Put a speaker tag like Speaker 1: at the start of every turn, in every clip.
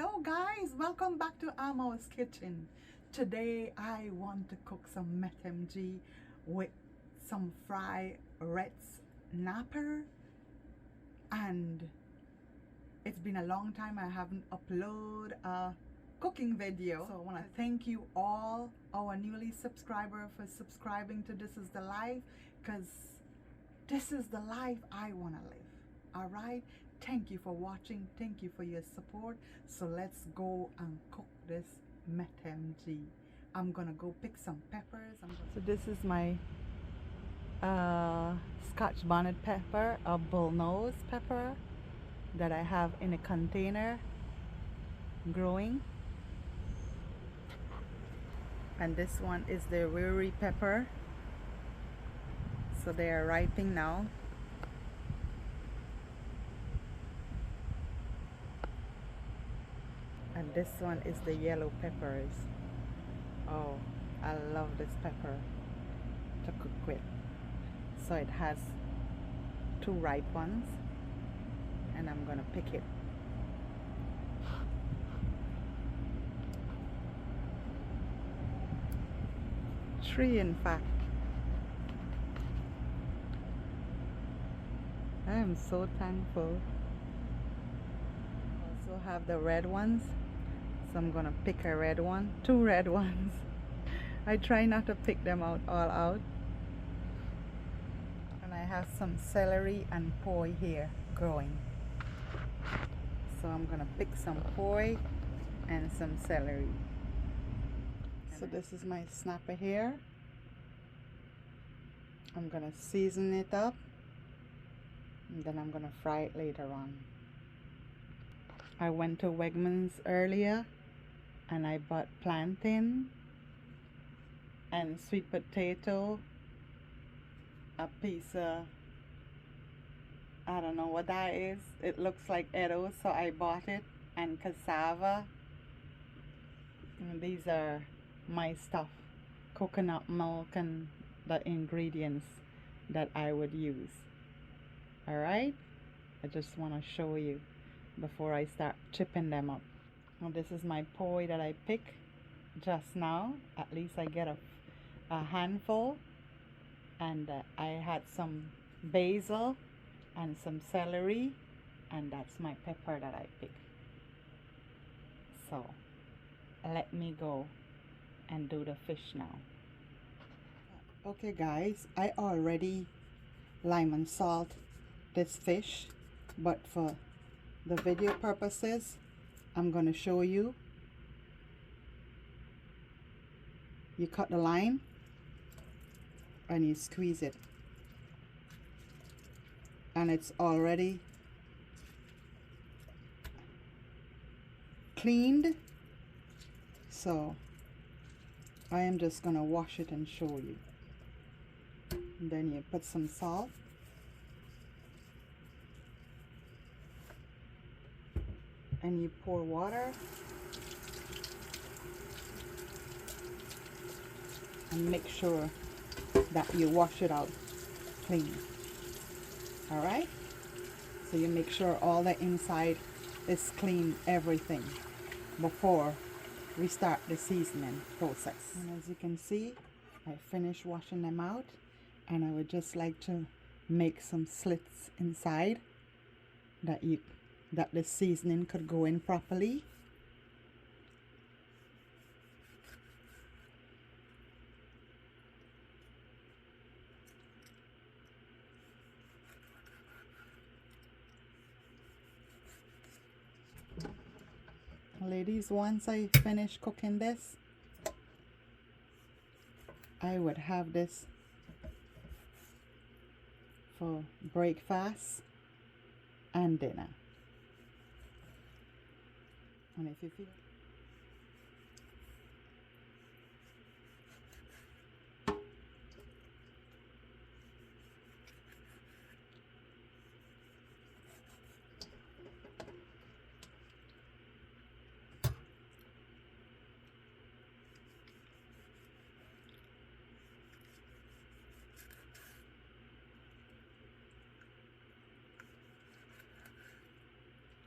Speaker 1: Hello guys, welcome back to Amo's Kitchen. Today I want to cook some Metemgee with some fried red snapper, and it's been a long time I haven't uploaded a cooking video. So I want to thank you all our newly subscribers for subscribing to This Is the Life, because this is the life I want to live. All right, thank you for watching, thank you for your support. So let's go and cook this Metemgee. I'm gonna go pick some peppers. So this is my Scotch bonnet pepper, a bullnose pepper that I have in a container growing, and this one is the ruri pepper. So they are ripening now. And this one is the yellow peppers. Oh, I love this pepper to cook with. So it has two ripe ones, and I'm gonna pick it. Three, in fact. I am so thankful. Also have the red ones, so I'm gonna pick a red one, two red ones. I try not to pick them out all out. And I have some celery and poi here growing, so I'm gonna pick some poi and some celery. So this is my snapper here. I'm gonna season it up, and then I'm gonna fry it later on. I went to Wegmans earlier and I bought plantain and sweet potato, a piece of, I don't know what that is, it looks like Edo, so I bought it, and cassava. And these are my stuff, coconut milk and the ingredients that I would use. Alright, I just want to show you before I start chipping them up. Now this is my poi that I picked just now. At least I get a handful, and I had some basil and some celery, and that's my pepper that I picked. So let me go and do the fish now. Okay guys, I already lime and salt this fish, but for the video purposes I'm going to show you. You cut the lime and you squeeze it, and it's already cleaned, so I am just going to wash it and show you. And then you put some salt, and you pour water and make sure that you wash it out clean. Alright, so you make sure all the inside is clean, everything, before we start the seasoning process. And as you can see, I finished washing them out, and I would just like to make some slits inside that the seasoning could go in properly. Ladies, once I finish cooking this, I would have this for breakfast and dinner. And if you feel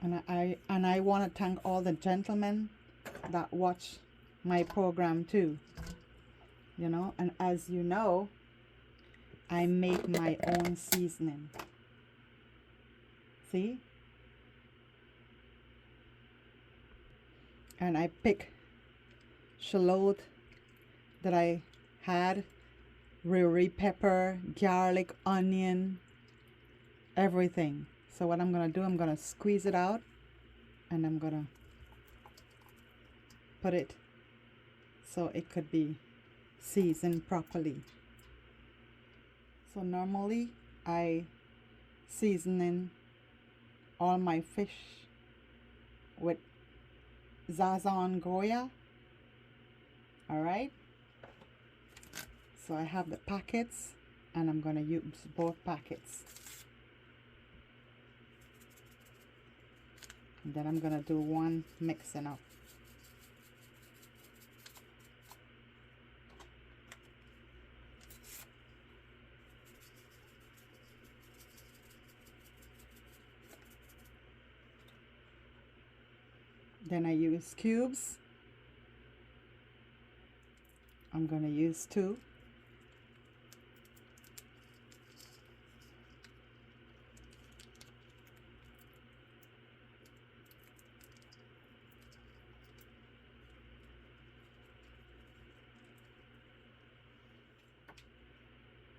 Speaker 1: And I want to thank all the gentlemen that watch my program too. You know, and as you know, I make my own seasoning. See? And I pick shallot that I had, riri pepper, garlic, onion, everything. So what I'm going to do, I'm going to squeeze it out and I'm going to put it so it could be seasoned properly. So normally I season all my fish with Sazon Goya. Alright, so I have the packets and I'm going to use both packets. And then I'm going to do one mixing up. Then I use cubes. I'm going to use 2.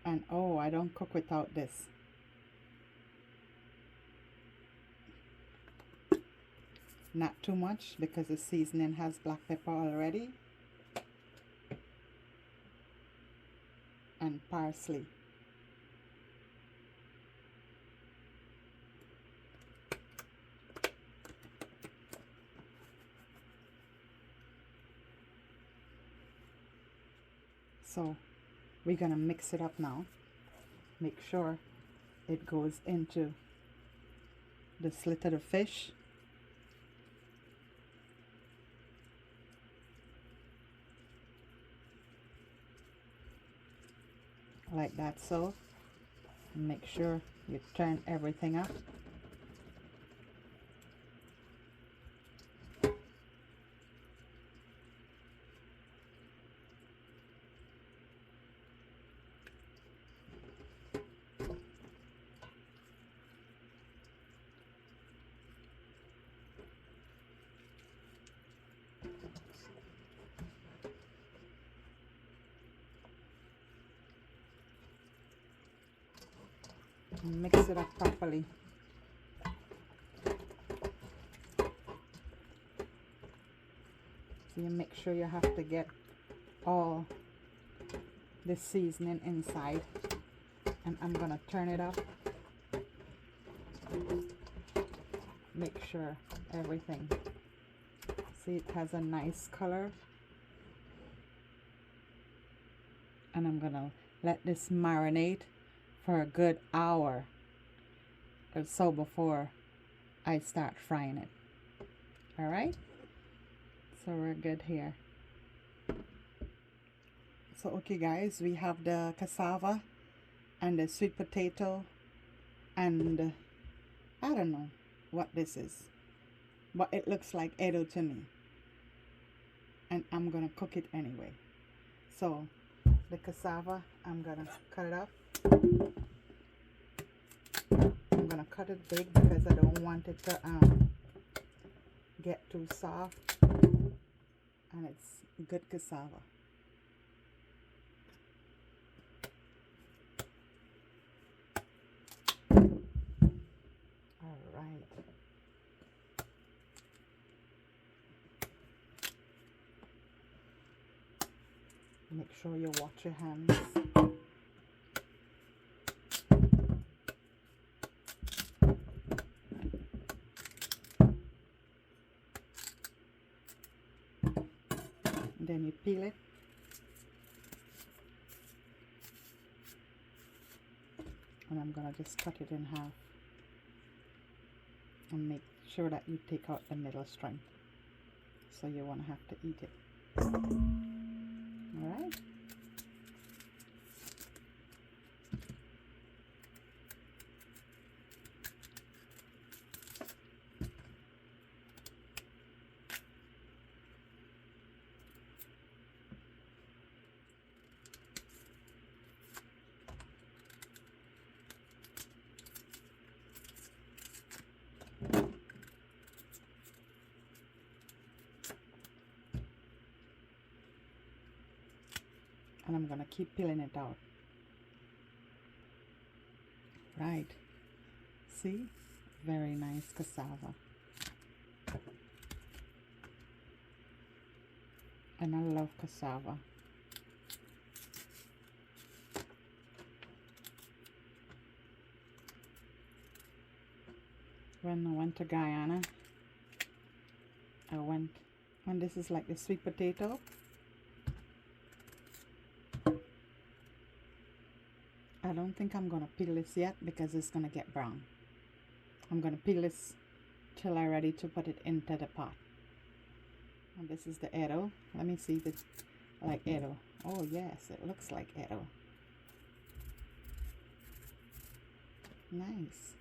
Speaker 1: And oh, I don't cook without this. Not too much because the seasoning has black pepper already. And parsley. So we're gonna mix it up now. Make sure it goes into the slit of the fish. Like that, so make sure you turn everything up. Mix it up properly. So you make sure you have to get all the seasoning inside. And I'm gonna turn it up. Make sure everything. See, it has a nice color. And I'm gonna let this marinate for a good hour or so before I start frying it. Alright, so we're good here. So okay guys, we have the cassava and the sweet potato and I don't know what this is, but it looks like Edo to me, and I'm gonna cook it anyway. So the cassava, I'm gonna cut it up. I'm gonna cut it big because I don't want it to get too soft, and it's good cassava. All right. Make sure you wash your hands. Then you peel it. And I'm gonna just cut it in half. And make sure that you take out the middle string. So you won't have to eat it. Alright. and I'm gonna keep peeling it out. Right, see, very nice cassava, and I love cassava. When I went to Guyana, and this is like the sweet potato. I don't think I'm gonna peel this yet because it's gonna get brown. I'm gonna peel this till I'm ready to put it into the pot. And this is the Edo. Let me see if it's like Edo. Oh yes, it looks like Edo. Nice.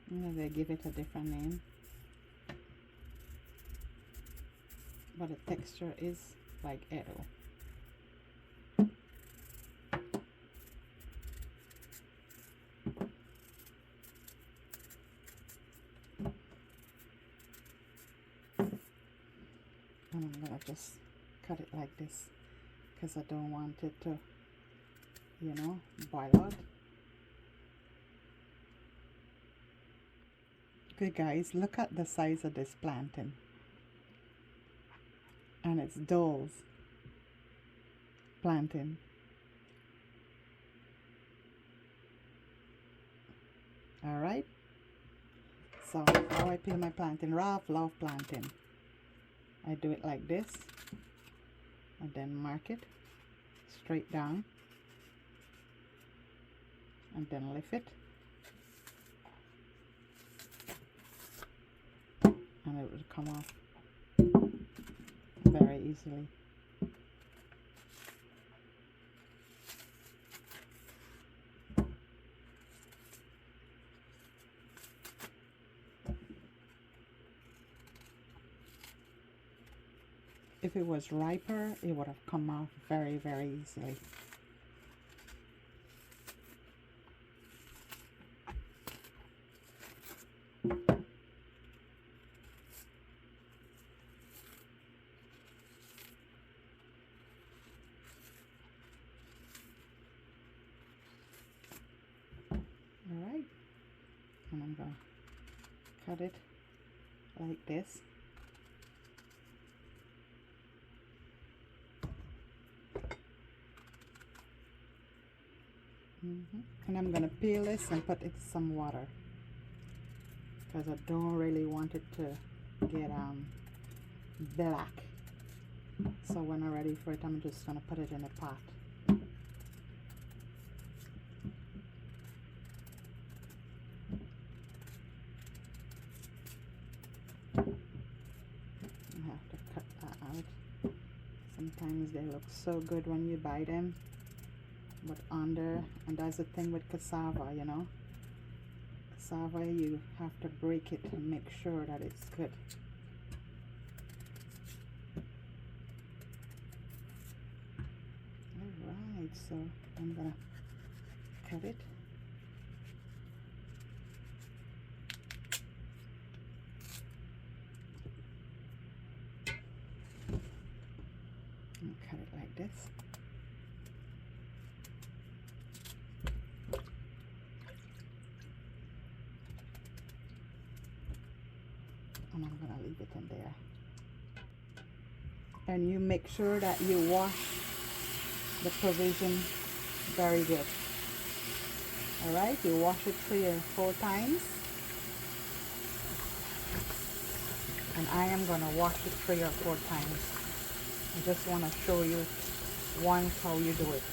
Speaker 1: They give it a different name, but the texture is like Edo. And I'm gonna just cut it like this because I don't want it to, you know, boil out. Okay guys, look at the size of this plantain, and it's Dole's plantain. Alright, so how I peel my plantain. Ralph love plantain. I do it like this, and then mark it straight down, and then lift it, and it will come off very easily. If it was riper, it would have come off very, very easily. Alright, and I'm going to cut it like this. And I'm going to peel this and put it in some water because I don't really want it to get black. So when I'm ready for it, I'm just going to put it in a pot. I have to cut that out. Sometimes they look so good when you buy them, but and that's the thing with cassava, you know. Cassava, you have to break it and make sure that it's good. Alright, so I'm gonna cut it. And cut it like this. And I'm gonna leave it in there. And you make sure that you wash the provision very good. Alright, you wash it 3 or 4 times. And I am gonna wash it 3 or 4 times. I just want to show you once how you do it.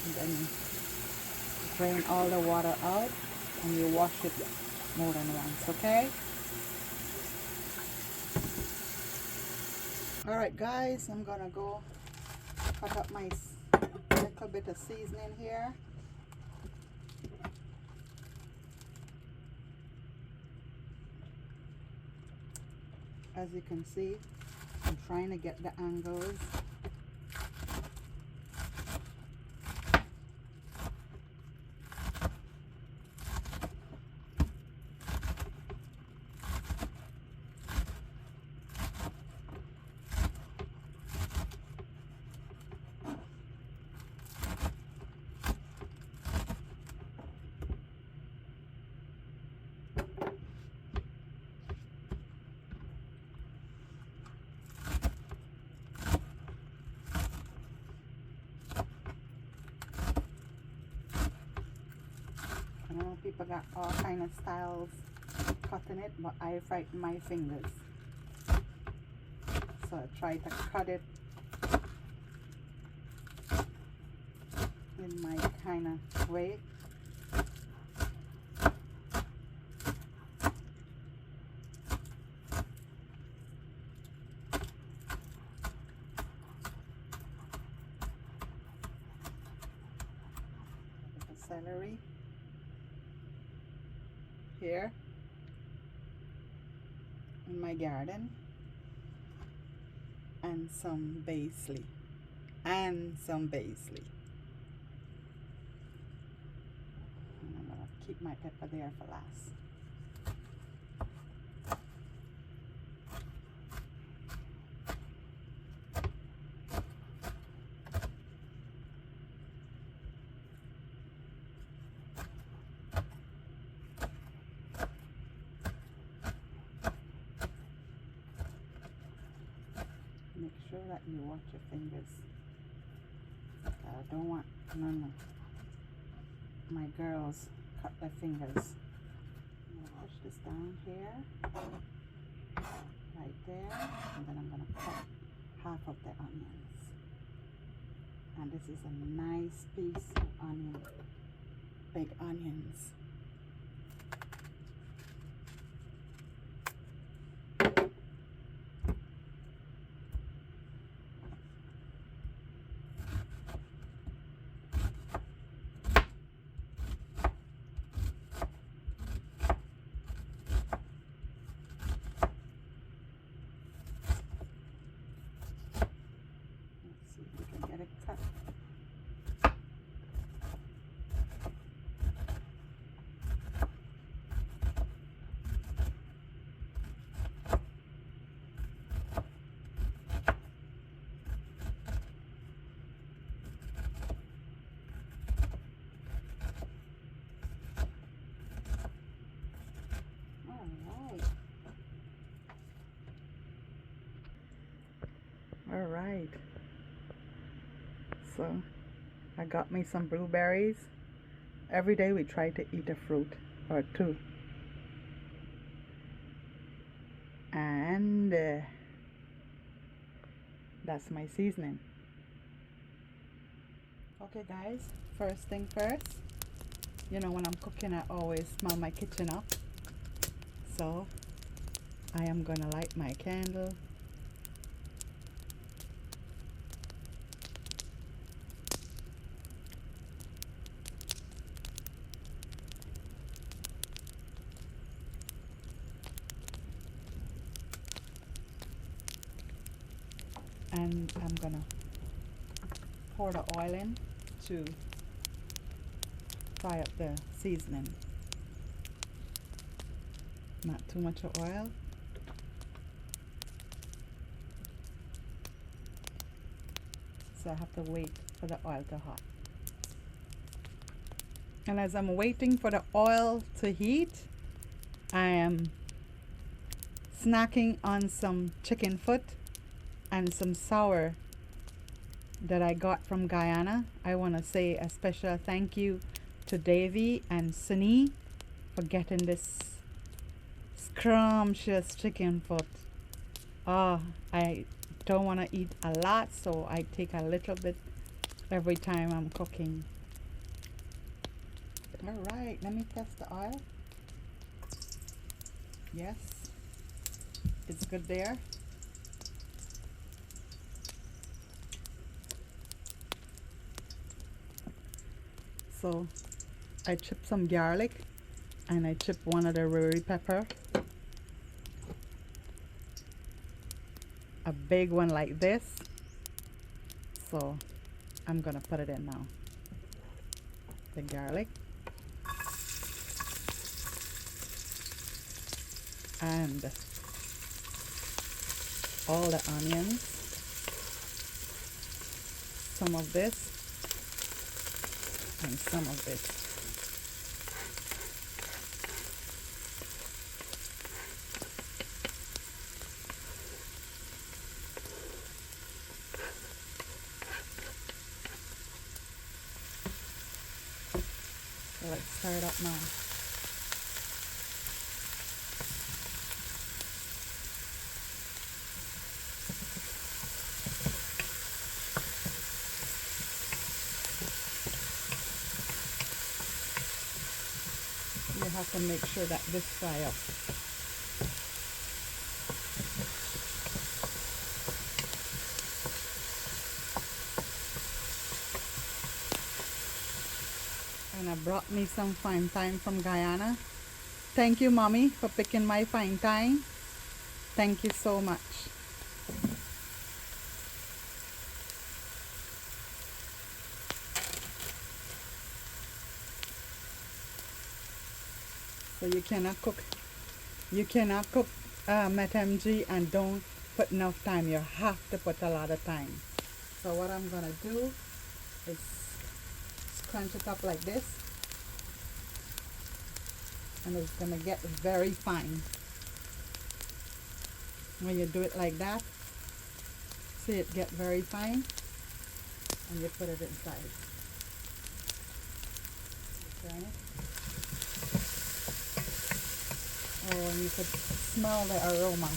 Speaker 1: And then drain all the water out and you wash it more than once, okay? Alright guys, I'm gonna go cut up my little bit of seasoning here. As you can see, I'm trying to get the angles. I know people got all kind of styles cutting it, but I frighten my fingers. So I try to cut it in my kind of way. Celery here in my garden, and some basil and some basil. And I'm gonna keep my pepper there for last. Make sure that you watch your fingers. I don't want none of my girls cut their fingers. I'm gonna push this down here, right there, and then I'm gonna cut half of the onions. And this is a nice piece of onion, big onions. All right, so I got me some blueberries. Every day we try to eat a fruit or two. And that's my seasoning. Okay guys, first thing first, you know when I'm cooking I always smell my kitchen up. So I am gonna light my candle. And I'm gonna pour the oil in to fry up the seasoning. Not too much of oil. So I have to wait for the oil to hot. And as I'm waiting for the oil to heat, I am snacking on some chicken foot and some sour that I got from Guyana. I want to say a special thank you to Davy and Sunny for getting this scrumptious chicken foot. I don't want to eat a lot, so I take a little bit every time I'm cooking. All right, let me test the oil. Yes, it's good there. So I chip some garlic and I chip one of the ruri pepper. big one like this. So I'm gonna put it in now. The garlic and all the onions, some of this and some of this. So let's stir it up now. You have to make sure that this fry up. And I brought me some fine thyme from Guyana. Thank you, Mommy, for picking my fine thyme. Thank you so much. So you cannot cook Metemgee and don't put enough time. You have to put a lot of time. So what I'm gonna do is crunch it up like this, and it's gonna get very fine. When you do it like that, see it get very fine, and you put it inside. Turn it. Oh, and you could smell the aroma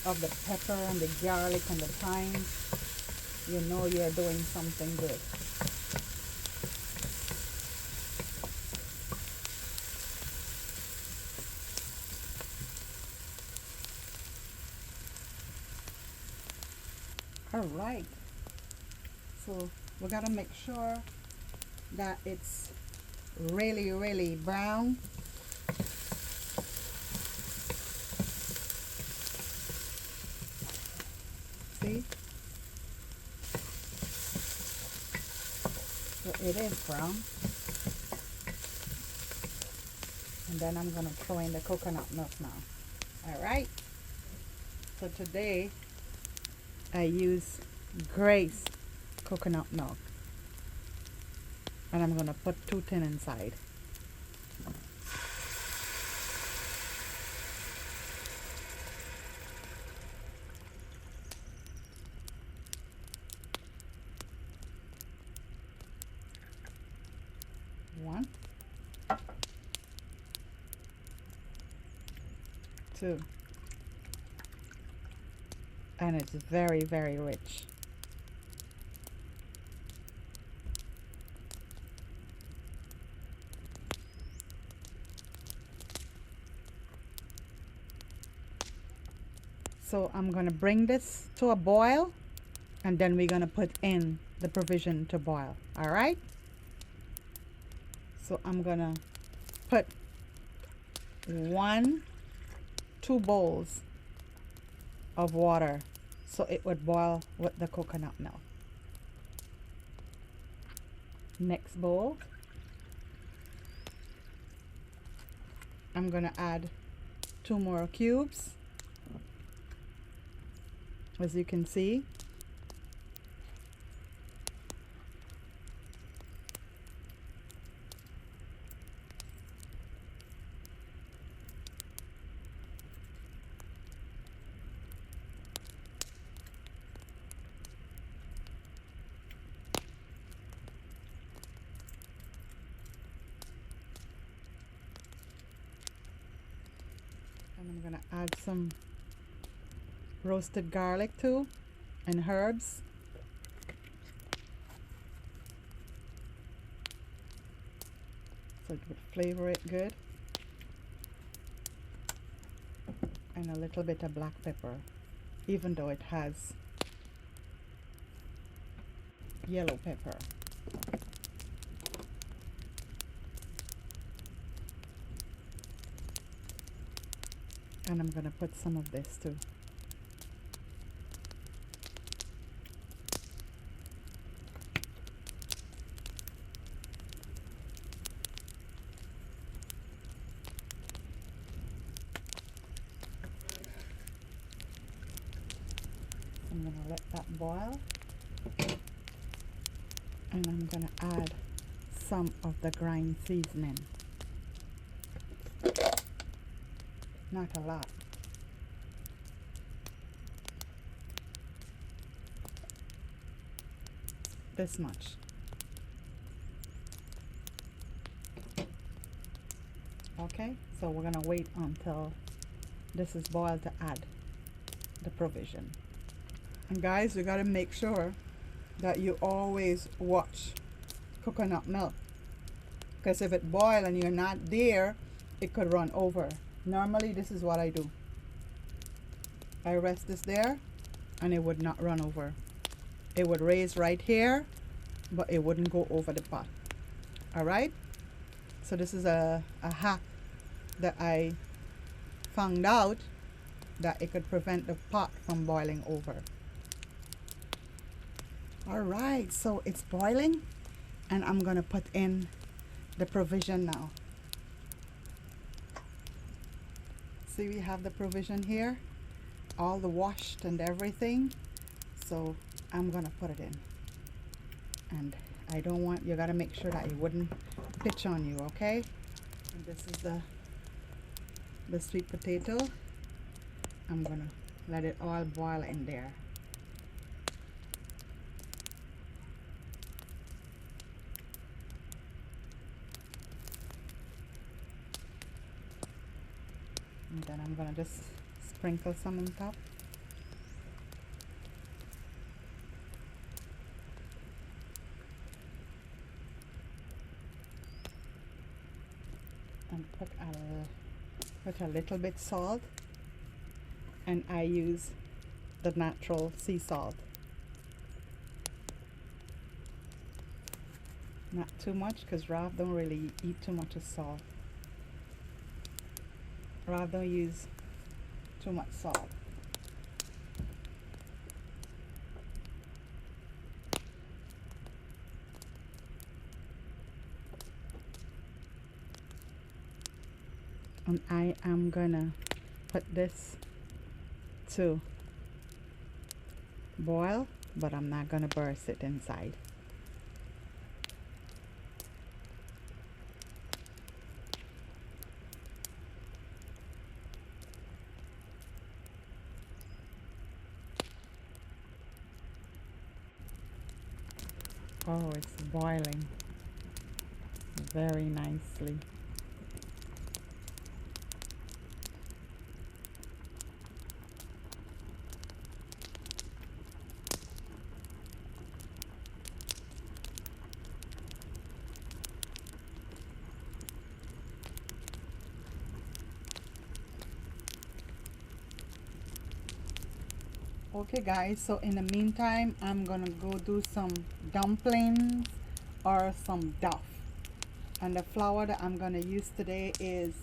Speaker 1: of the pepper and the garlic and the thyme. You know you're doing something good. All right. So we gotta make sure that it's really, really brown. See? So it is brown. And then I'm gonna throw in the coconut milk now. All right. So today I use Grace coconut milk, and I'm gonna put 2 tin inside. One, 2, and it's very, very rich. So I'm gonna bring this to a boil, and then we're gonna put in the provision to boil. All right. So I'm gonna put 2 bowls of water so it would boil with the coconut milk. Next bowl, I'm gonna add 2 more cubes, as you can see. And I'm gonna add some roasted garlic too, and herbs. So it would flavor it good. And a little bit of black pepper, even though it has yellow pepper. And I'm gonna put some of this too. gonna let that boil, and I'm gonna add some of the grind seasoning. Not a lot. This much. Okay, so we're gonna wait until this is boiled to add the provision. And guys, you gotta make sure that you always watch coconut milk, because if it boils and you're not there, it could run over. Normally this is what I do. I rest this there and it would not run over. It would raise right here, but it wouldn't go over the pot. All right, so this is a hack that I found out, that it could prevent the pot from boiling over. All right, so it's boiling and I'm gonna put in the provision now. See, we have the provision here, all the washed and everything. So I'm gonna put it in, and I don't want, you gotta make sure that it wouldn't pitch on you, okay? And this is the sweet potato. I'm gonna let it all boil in there. And then I'm gonna just sprinkle some on top. And put a little bit salt, and I use the natural sea salt. Not too much, because Rob don't really eat too much of salt. Rob don't use too much salt. And I am gonna put this to boil, but I'm not gonna burst it inside. Oh, it's boiling very nicely. Okay guys, so in the meantime, I'm gonna go do some dumplings or some duff. And the flour that I'm gonna use today is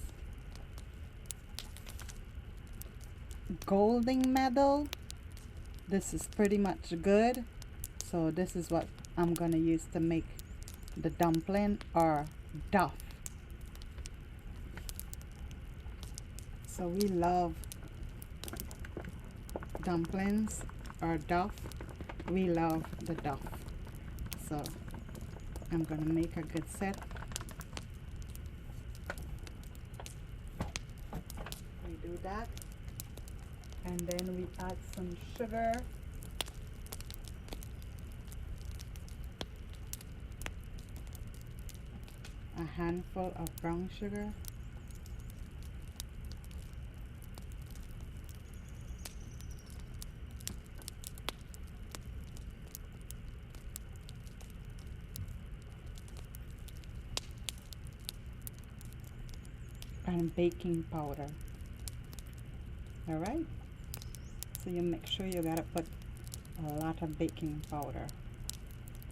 Speaker 1: Golden Medal. This is pretty much good. So this is what I'm gonna use to make the dumpling or duff. So we love dumplings or duff. We love the duff. So I'm gonna make a good set. We do that, and then we add some sugar, a handful of brown sugar, and baking powder. All right, so you make sure you gotta put a lot of baking powder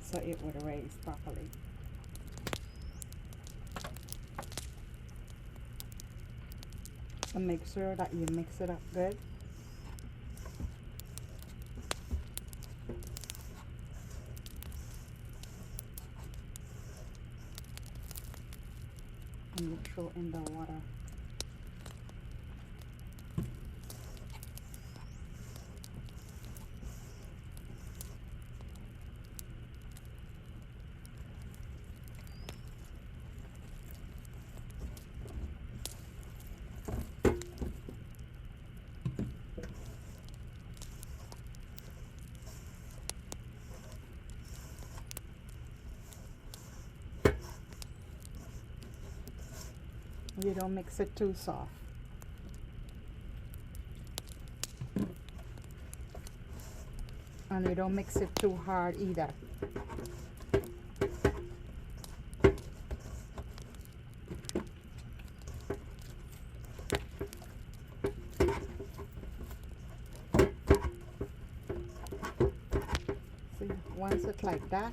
Speaker 1: so it would raise properly. So make sure that you mix it up good. And you throw in the water. You don't mix it too soft. And you don't mix it too hard either. See, once it's like that,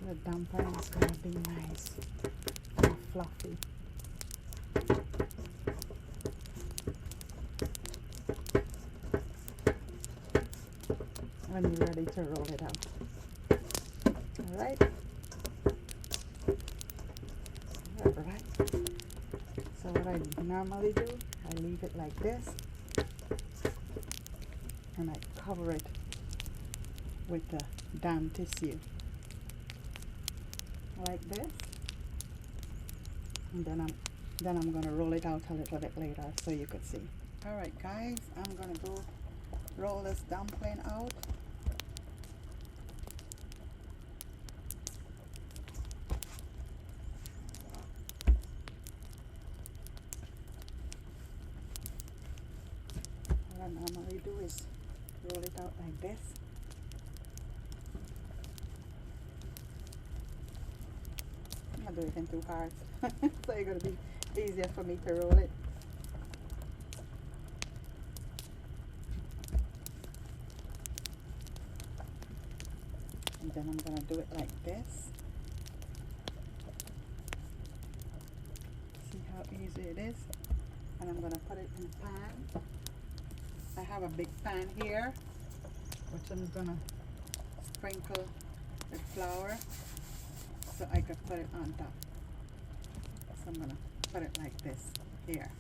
Speaker 1: the dumpling is going to be nice and fluffy. When you're ready to roll it out. Alright? Alright. So what I normally do, I leave it like this and I cover it with the damp tissue. Like this, and then I'm gonna roll it out a little bit later so you could see. All right, guys, I'm gonna go roll this dumpling out. What I normally do is roll it out like this. I'm not doing it too hard, so it's gonna be easier for me to roll it. And then I'm gonna do it like this. See how easy it is? And I'm gonna put it in a pan. I have a big pan here, which I'm gonna sprinkle with flour so I could put it on top. So I'm gonna put it like this here.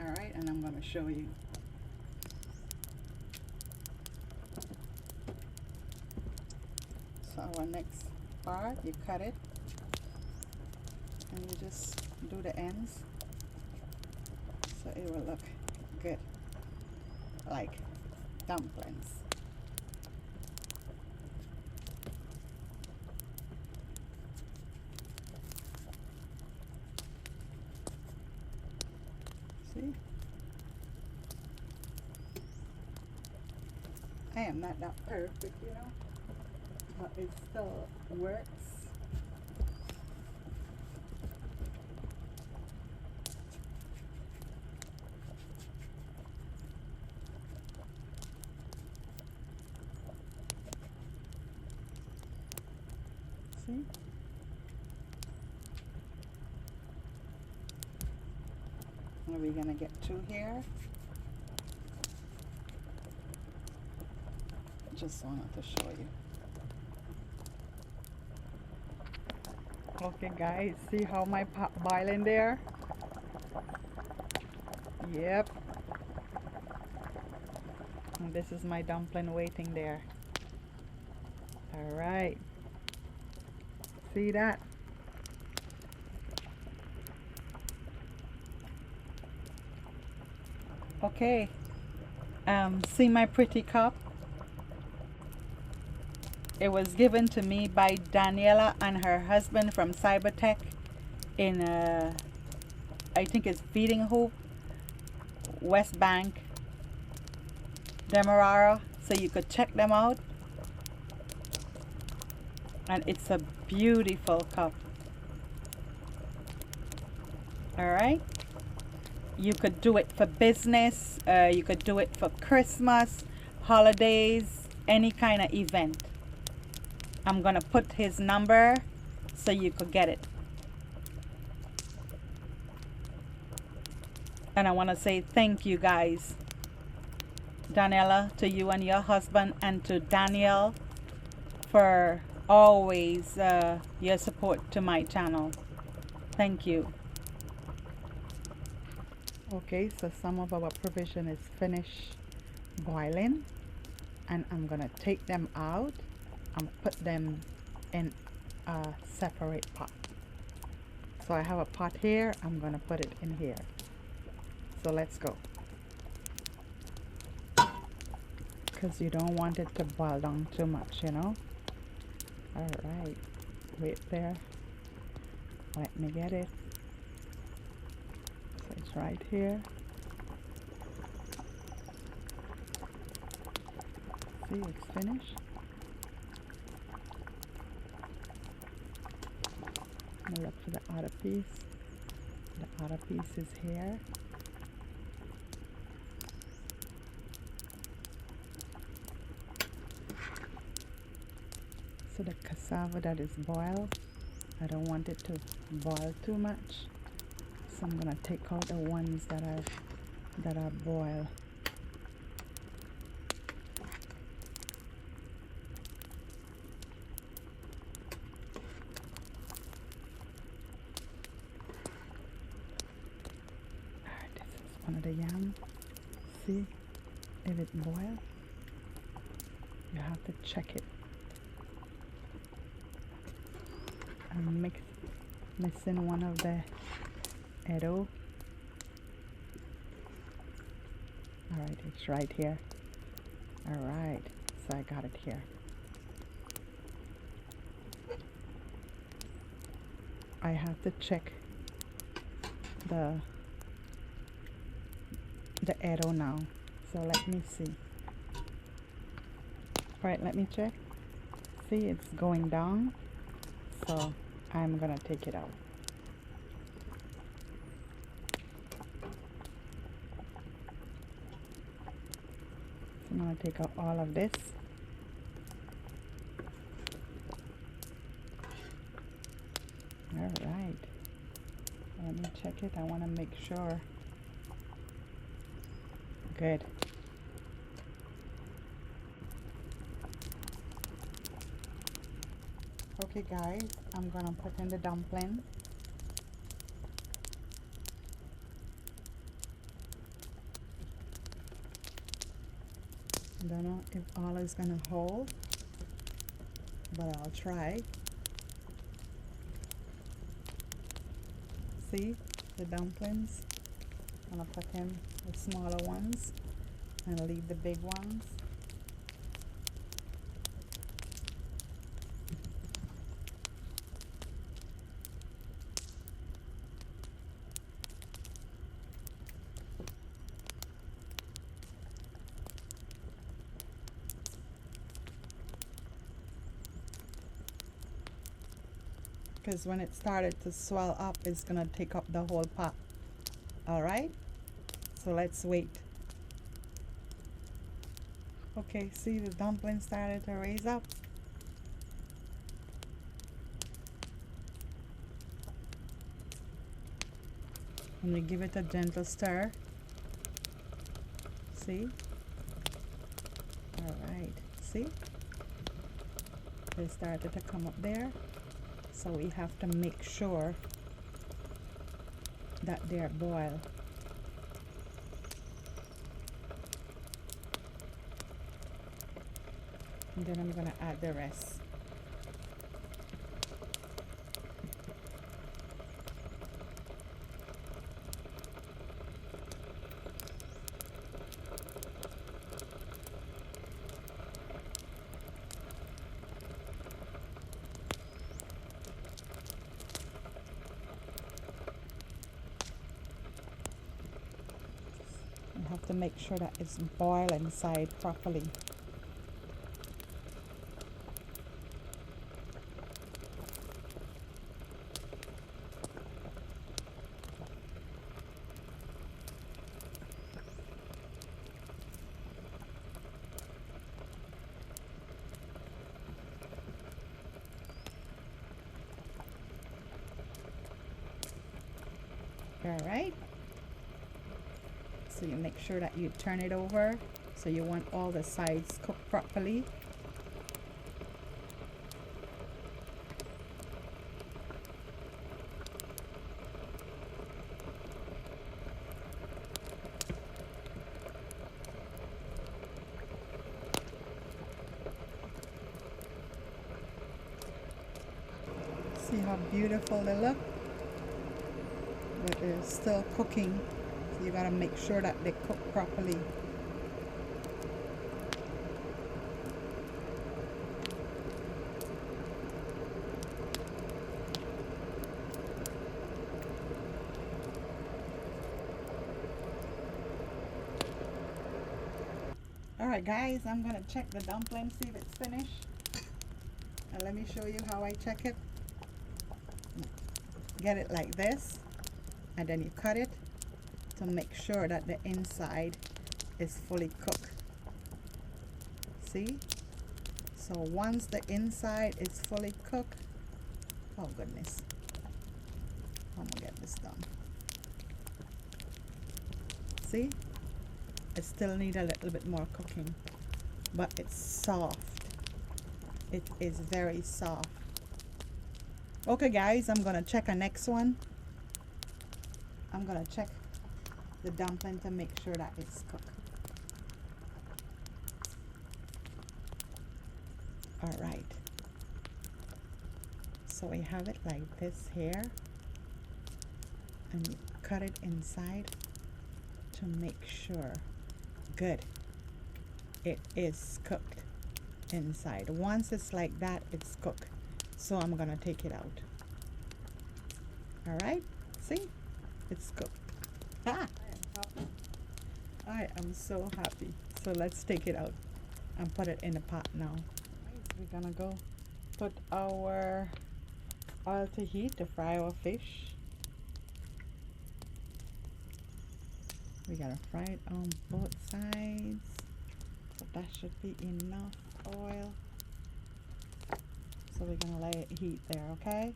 Speaker 1: Alright, and I'm gonna show you. So our next part, you cut it and you just do the ends so it will look good, like dumplings. See? I am not that perfect, you know, but it still works. See? Are we gonna get two here? Just wanted to show you. Okay guys, see how my pot boiling there? Yep. And this is my dumpling waiting there. Alright. See that? Okay. See my pretty cup? It was given to me by Daniela and her husband from Cybertech in I think it's Feeding Hope, West Bank, Demerara, so you could check them out. And it's a beautiful cup. Alright, you could do it for business, you could do it for Christmas, holidays, any kind of event. I'm gonna put his number so you could get it. And I want to say thank you guys, Daniela, to you and your husband, and to Daniel for always your support to my channel. Thank you. Okay, so some of our provision is finished boiling, and I'm gonna take them out and put them in a separate pot. So I have a pot here. I'm gonna put it in here. So let's go. Because you don't want it to boil down too much, you know. All right, wait there. Let me get it. So it's right here. See, it's finished. Now look for the other piece. The other piece is here. So the cassava that is boiled, I don't want it to boil too much. So I'm gonna take out the ones that are boiled. This is one of the yam. See if it boils. You have to check it. I'm missing one of the edo. Alright, it's right here. Alright, so I got it here. I have to check the edo now. So let me see. Alright, let me check. See, it's going down. So I'm gonna take it out. So I'm gonna take out all of this. All right. Let me check it. I want to make sure. Good. Okay guys, I'm gonna put in the dumpling. I don't know if all is gonna hold, but I'll try. See the dumplings? I'm gonna put in the smaller ones and leave the big ones. Because when it started to swell up, it's gonna take up the whole pot. All right, so let's wait. Okay, see the dumplings started to raise up. And we give it a gentle stir. See? All right, see? They started to come up there. So we have to make sure that they're boiled. And then I'm gonna add the rest. You have to make sure that it's boiled inside properly. All right. So you make sure that you turn it over. So you want all the sides cooked properly. See how beautiful they look? but they're still cooking, so you gotta make sure that they cook properly. Alright guys, I'm gonna check the dumpling, see if it's finished. And let me show you how I check it. Get it like this, and then you cut it to make sure that the inside is fully cooked. See? So once the inside is fully cooked, oh goodness, I'm gonna get this done. See? It still needs a little bit more cooking, but it's soft. It is very soft. Okay guys, I'm gonna check a next one. I'm gonna check the dumpling to make sure that it's cooked. Alright, so we have it like this here, and you cut it inside to make sure. Good, it is cooked inside. Once it's like that, it's cooked. So I'm gonna take it out. Alright, see, it's cooked. Ah, I am so happy. So let's take it out and put it in the pot now. We're gonna go put our oil to heat to fry our fish. We gotta fry it on both sides, so that should be enough oil. So we're gonna let it heat there, okay?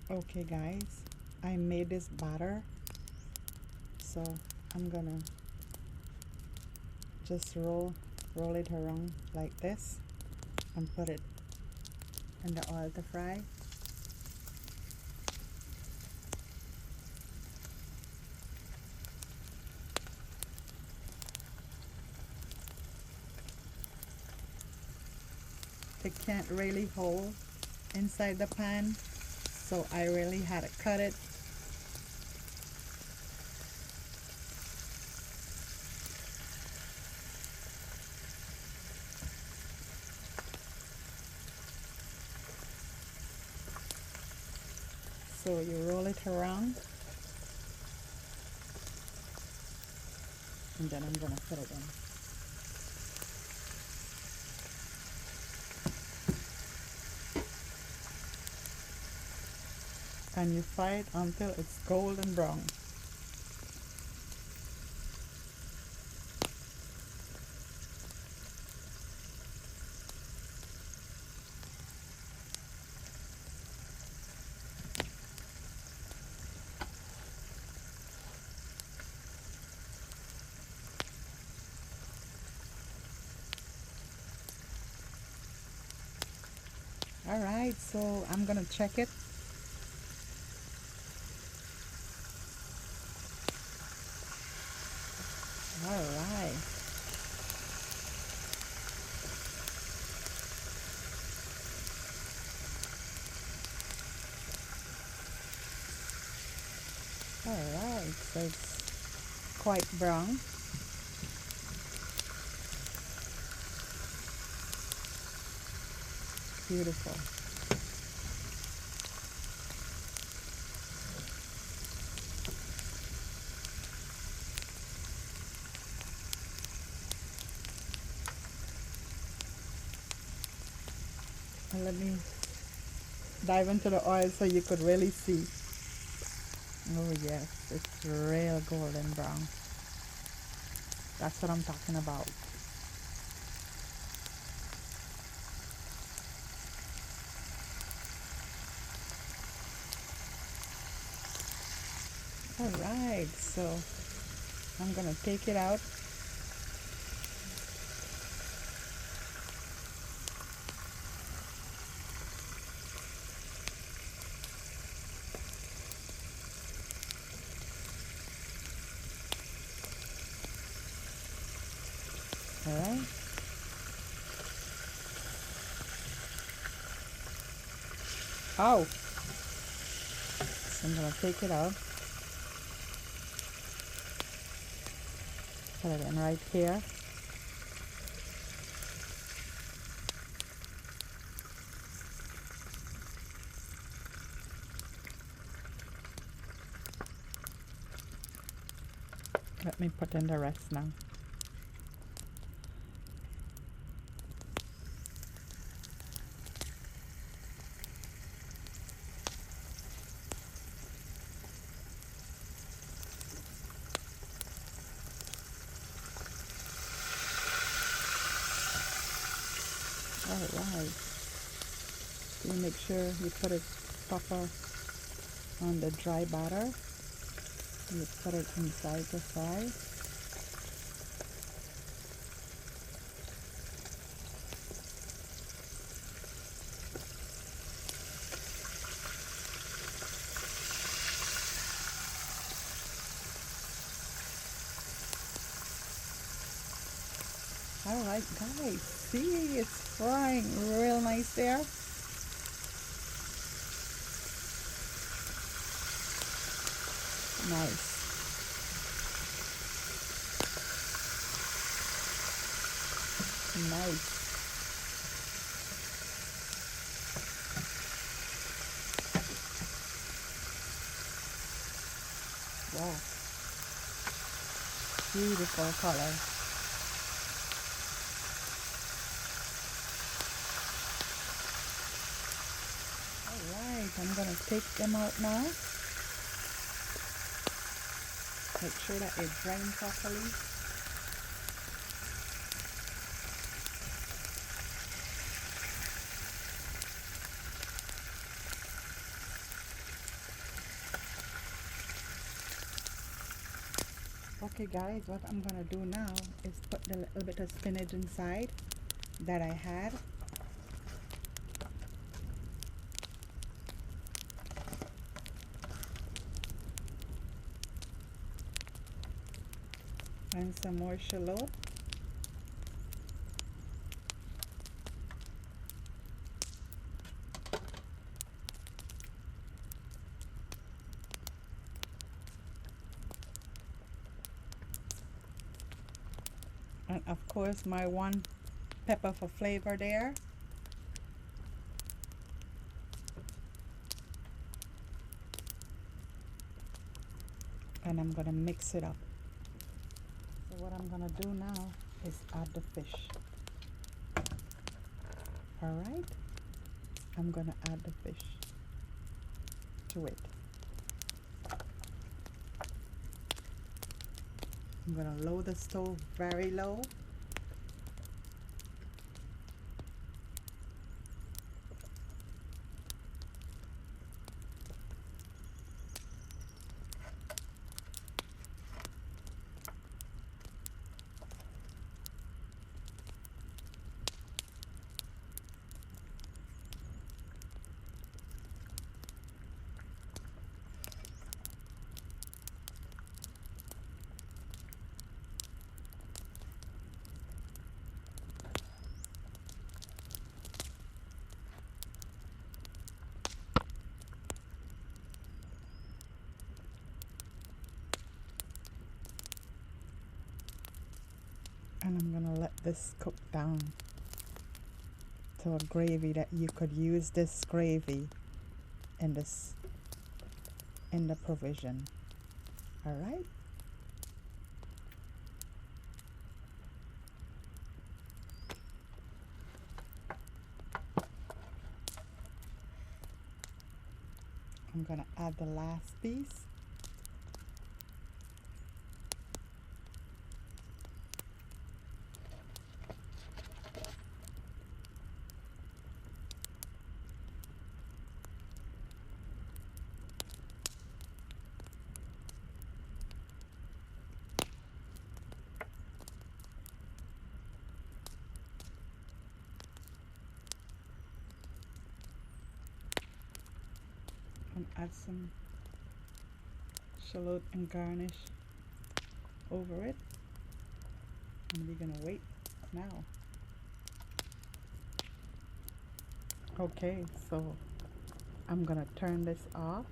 Speaker 1: Okay guys, I made this batter, so I'm gonna just roll it around like this and put it in the oil to fry. It can't really hold inside the pan, so I really had to cut it. So you roll it around, and then I'm gonna put it in. And you fry it until it's golden brown. Alright, so I'm gonna check it. Alright. Alright, so it's quite brown. Beautiful. And let me dive into the oil so you could really see. Oh yes, it's real golden brown. That's what I'm talking about. Alright, so I'm gonna take it out. Alright. Oh, I'm gonna take it out, put it in right here. Let me put in the rest now. Alright, so you make sure you put it proper on the dry batter. You put it inside the fry. Alright guys, see, it's frying real nice there. Nice. Nice. Wow. Beautiful color. Alright, I'm gonna take them out now. Make sure that they drain properly. Okay guys, what I'm gonna do now is put the little bit of spinach inside that I had. And some more shallot. And of course my one pepper for flavor there. And I'm gonna mix it up. So what I'm gonna do now is add the fish. Alright, I'm gonna add the fish to it. I'm gonna lower the stove very low. And I'm gonna let this cook down to a gravy that you could use this gravy in the provision. All right. I'm gonna add the last piece. And add some shallot and garnish over it, and we're gonna wait now. Okay, so I'm gonna turn this off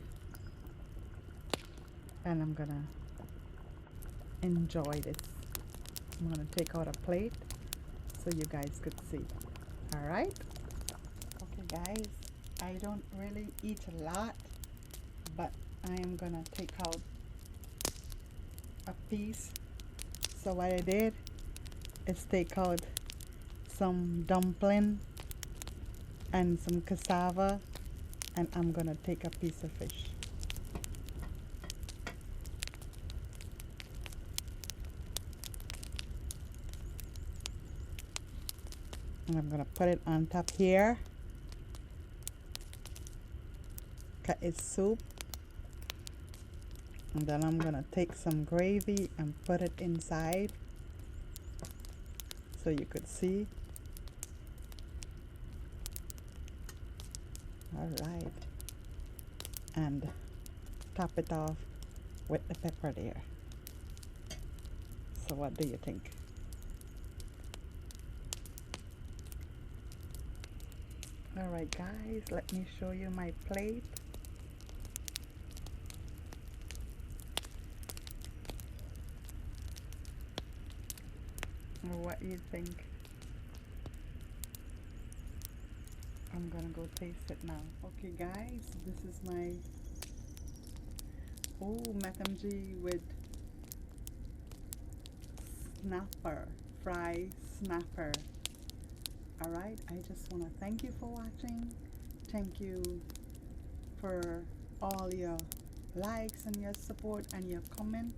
Speaker 1: and I'm gonna enjoy this. I'm gonna take out a plate so you guys could see. All right. Okay guys, I don't really eat a lot, but I am gonna take out a piece. So what I did is take out some dumpling and some cassava, and I'm gonna take a piece of fish. And I'm gonna put it on top here. Cut its soup. And then I'm gonna take some gravy and put it inside so you could see. All right. And top it off with the pepper there. So what do you think? All right guys, let me show you my plate. What do you think? I'm gonna go taste it now. Okay guys, this is my Metemgee with snapper, fried snapper. Alright, I just want to thank you for watching. Thank you for all your likes and your support and your comment,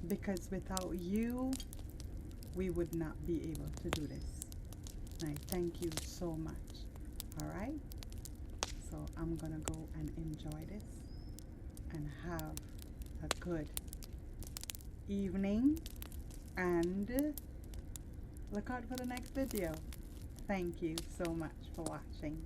Speaker 1: because without you we would not be able to do this. And I thank you so much. Alright, so I'm gonna go and enjoy this and have a good evening, and look out for the next video. Thank you so much for watching.